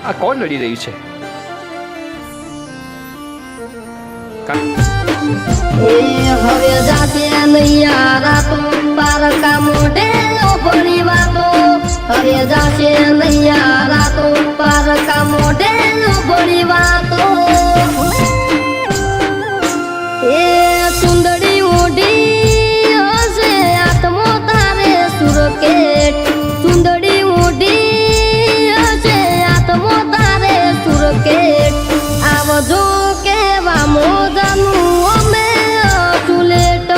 આ કોણ લડી રહ્યું છે? હવે જાતે નૈયા રાતો પારકા મોઢે ઓપણી વાતો. હવે જાશે નૈયા રાતો પારકા મોઢે ઓપણી વાતો. એ સુંદરી ઓઢી હશે આત્મો તારે સુરકેટ. સુંદરી ઓઢી હશે આત્મો તારે સુરકેટ. આવજો કેવા મોજાનું અમે ચુલેટ.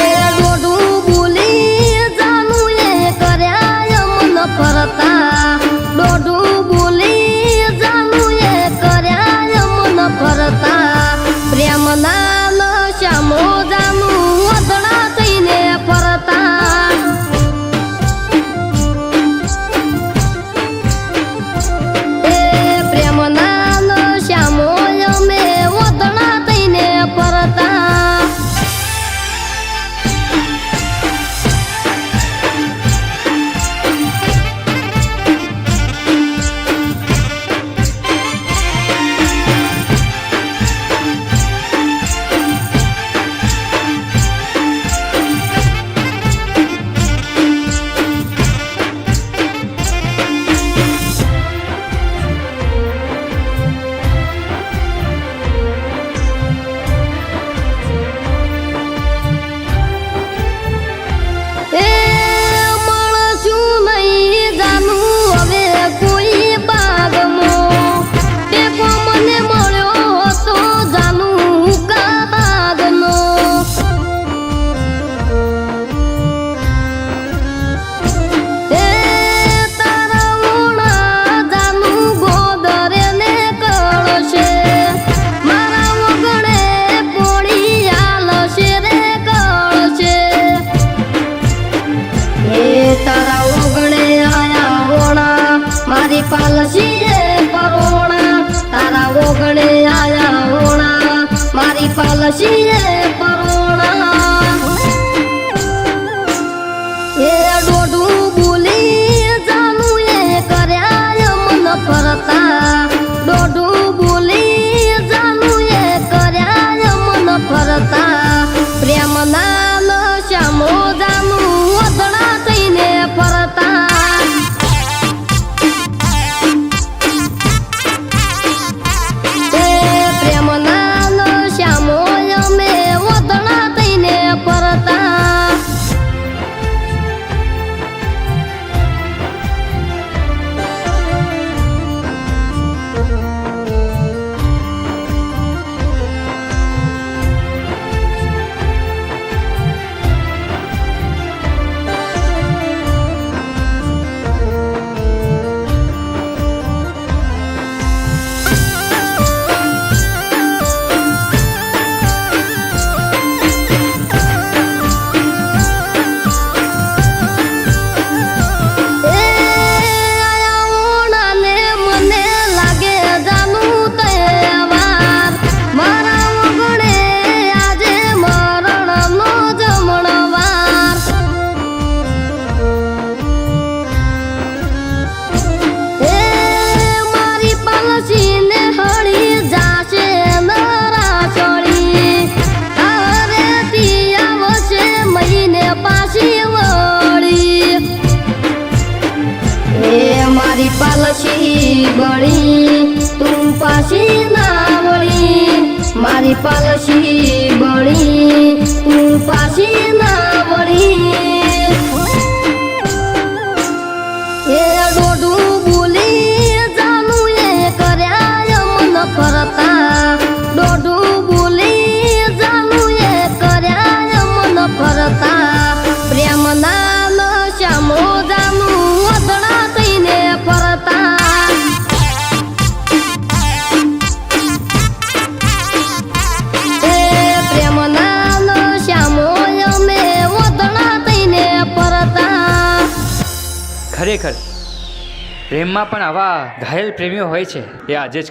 એ દોઢું બોલી જાનું એ કર્યા મન ફરતા. દોઢું બોલી જાનું એ કર્યા મન ફરતા. પ્રેમના નશા મોજાનું વધડા થઈને ફરતા. એ પ્રેમના નશા મોય મે વધડા થઈને ફરતા. પાલસીએ પરોણા તારા ઓગણે આયા હોણા. મારી પાલસીએ પરોણા. એ દોઢું બોલી જાનું એ કર્યા મન ફરતા. દોઢું બોલી જાનું એ કર્યા મન ફરતા. પ્રેમના નશા મોજાનું વધડા થઈને ફરતા. પાલસી બળી તું પાછી ના વળી. મારી પાલસી બળી તું પાછી ના વળી. એ દોઢું બોલી જાનું એ કર્યા મન ફરતા. દોઢું બોલી જાનું એ કર્યા મન ફરતા. પ્રેમના નશા મોજાનું વધડા થઈને ફરતા. એ પ્રેમના નશા મોય મે વધડા થઈને ફરતા. ખરેખર પ્રેમમાં પણ આવા ઘાયલ પ્રેમીઓ હોય છે, એ આજે જ